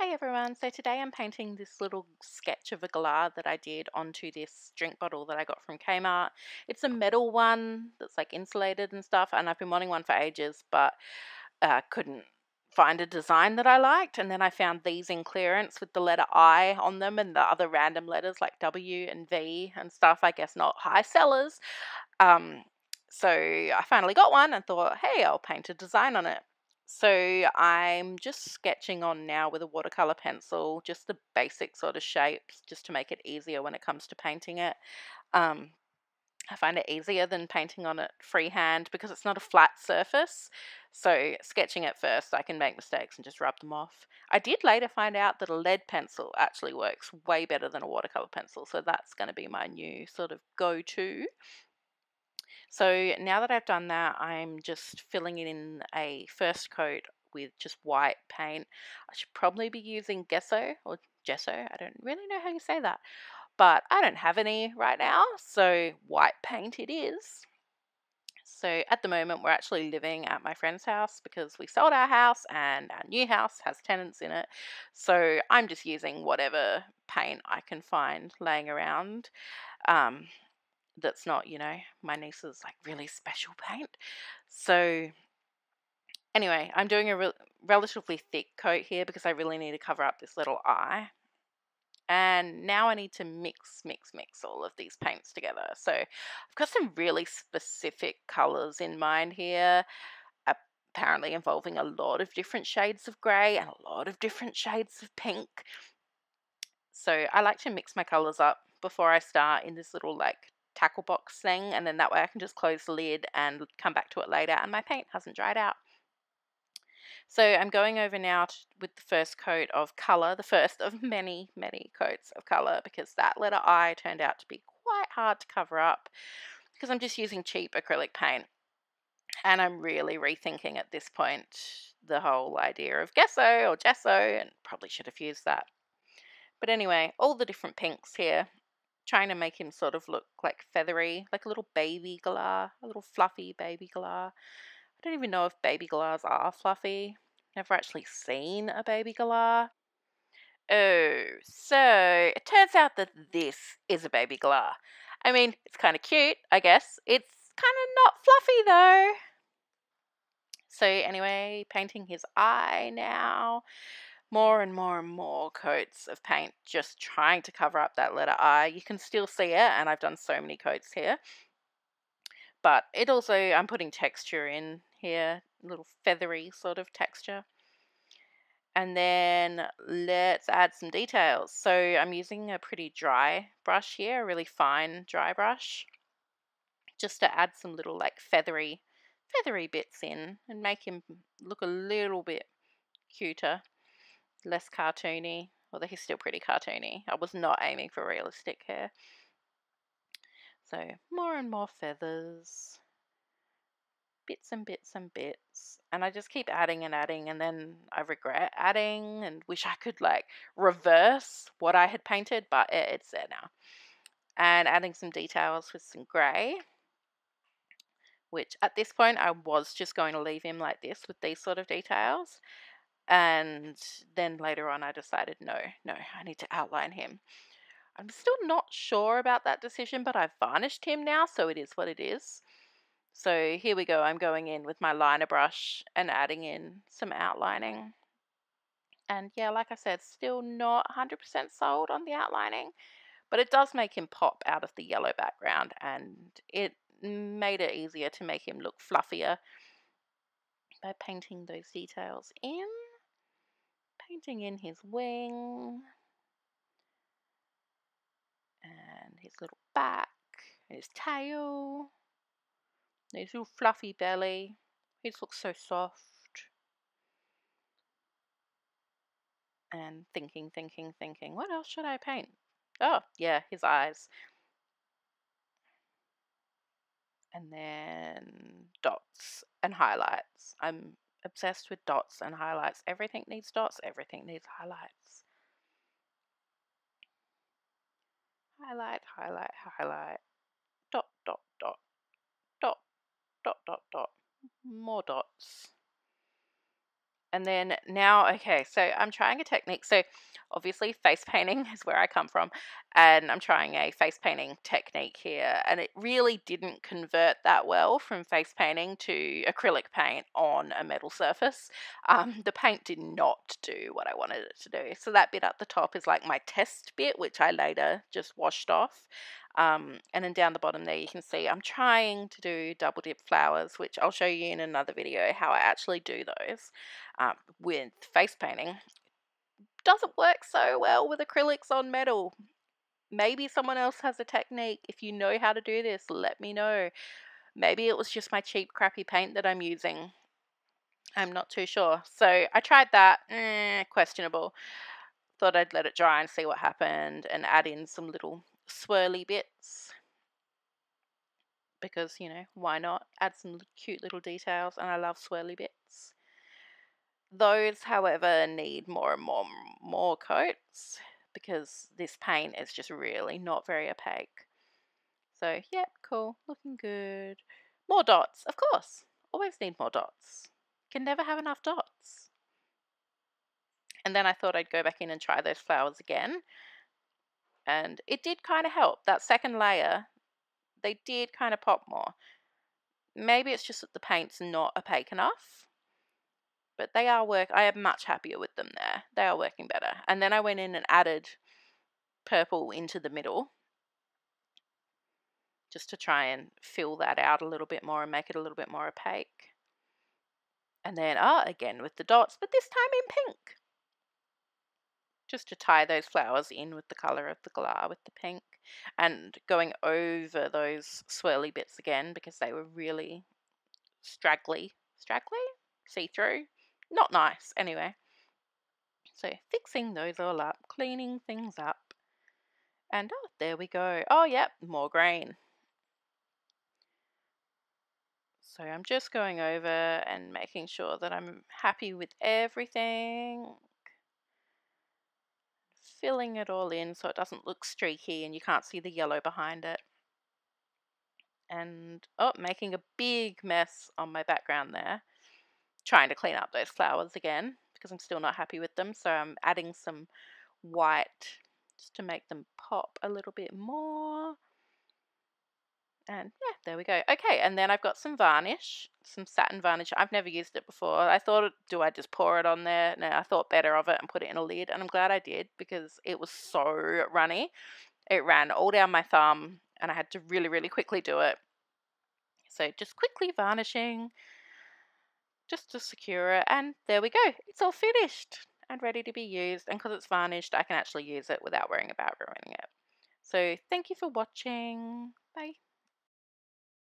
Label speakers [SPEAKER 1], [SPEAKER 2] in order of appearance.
[SPEAKER 1] Hey everyone, so today I'm painting this little sketch of a Galah that I did onto this drink bottle that I got from Kmart. It's a metal one that's like insulated and stuff, and I've been wanting one for ages, but couldn't find a design that I liked. And then I found these in clearance with the letter I on them and the other random letters like W and V and stuff, I guess not high sellers. Um, so I finally got one and thought, hey, I'll paint a design on it. So I'm just sketching on now with a watercolor pencil, just the basic sort of shapes, just to make it easier when it comes to painting it. Um, I find it easier than painting on it freehand because it's not a flat surface. So sketching it first, I can make mistakes and just rub them off. I did later find out that a lead pencil actually works way better than a watercolor pencil. So that's going to be my new sort of go-to. So now that I've done that, I'm just filling it in a first coat with just white paint. I should probably be using gesso or gesso. I don't really know how you say that, but I don't have any right now, so white paint it is. So at the moment, we're actually living at my friend's house because we sold our house and our new house has tenants in it. So I'm just using whatever paint I can find laying around. Um, that's not, my niece's like really special paint. So anyway, I'm doing a relatively thick coat here because I really need to cover up this little eye. And now I need to mix all of these paints together. So I've got some really specific colors in mind here, apparently involving a lot of different shades of grey and a lot of different shades of pink. So I like to mix my colors up before I start in this little like tackle box thing, and then that way I can just close the lid and come back to it later and my paint hasn't dried out. So I'm going over now with the first coat of color, the first of many coats of color, because that letter I turned out to be quite hard to cover up because I'm just using cheap acrylic paint. And I'm really rethinking at this point the whole idea of gesso or gesso, and probably should have used that. But anyway, all the different pinks here, trying to make him sort of look like feathery, like a little baby Galah, a little fluffy baby Galah. I don't even know if baby Galahs are fluffy. Never actually seen a baby Galah. Oh, so it turns out that this is a baby Galah. I mean, it's kind of cute, I guess. It's kind of not fluffy though. So anyway, painting his eye now. More and more coats of paint, just trying to cover up that letter I. You can still see it, and I've done so many coats here. But it also, I'm putting texture in here, a little feathery sort of texture. And then let's add some details. So I'm using a pretty dry brush here, a really fine dry brush, just to add some little like feathery bits in and make him look a little bit cuter, less cartoony, although he's still pretty cartoony. I was not aiming for realistic hair. So more and more feathers, bits and bits, and I just keep adding and adding, and then I regret adding and wish I could like reverse what I had painted, but it's there now. And adding some details with some grey, which at this point I was just going to leave him like this with these sort of details. And then later on I decided, no, I need to outline him. I'm still not sure about that decision, but I've varnished him now, so it is what it is. So here we go. I'm going in with my liner brush and adding in some outlining. And yeah, like I said, still not 100% sold on the outlining, but it does make him pop out of the yellow background, and it made it easier to make him look fluffier by painting those details in. Painting in his wing and his little back and his tail, his little fluffy belly. He just looks so soft. And thinking, what else should I paint? Oh, yeah, his eyes. And then dots and highlights. I'm obsessed with dots and highlights. Everything needs dots, everything needs highlights. Highlight, dot, dot, dot, dot, dot, dot, dot, more dots. And then now, okay, so I'm trying a technique. So obviously face painting is where I come from, and I'm trying a face painting technique here, and it really didn't convert that well from face painting to acrylic paint on a metal surface. The paint did not do what I wanted it to do. So that bit at the top is like my test bit, which I later just washed off. And then down the bottom there you can see I'm trying to do double dip flowers, which I'll show you in another video how I actually do those with face painting. Doesn't work so well with acrylics on metal. Maybe someone else has a technique. If you know how to do this, let me know. Maybe it was just my cheap crappy paint that I'm using. I'm not too sure. So I tried that. Questionable. Thought I'd let it dry and see what happened and add in some little swirly bits. Because, you know, why not? Add some cute little details, and I love swirly bits. Those, however, need more and more coats because this paint is just really not very opaque. So, yep, cool, looking good. More dots, of course. Always need more dots. Can never have enough dots. And then I thought I'd go back in and try those flowers again. And it did kind of help. That second layer, they did kind of pop more. Maybe it's just that the paint's not opaque enough. But they are I am much happier with them there. They are working better. And then I went in and added purple into the middle just to try and fill that out a little bit more and make it a little bit more opaque. And then, again with the dots, but this time in pink. Just to tie those flowers in with the colour of the Galah with the pink. And going over those swirly bits again because they were really straggly, see-through. Not nice, anyway. So fixing those all up, cleaning things up, and there we go. Oh, yep, more green. So I'm just going over and making sure that I'm happy with everything. Filling it all in so it doesn't look streaky and you can't see the yellow behind it. And, making a big mess on my background there. Trying to clean up those flowers again because I'm still not happy with them. So I'm adding some white just to make them pop a little bit more. And yeah, there we go. Okay, and then I've got some varnish, some satin varnish. I've never used it before. I thought, do I just pour it on there? No, I thought better of it and put it in a lid. And I'm glad I did because it was so runny. It ran all down my thumb and I had to really, really quickly do it. So just quickly varnishing just to secure it. And there we go. It's all finished and ready to be used. And because it's varnished, I can actually use it without worrying about ruining it. So thank you for watching. Bye.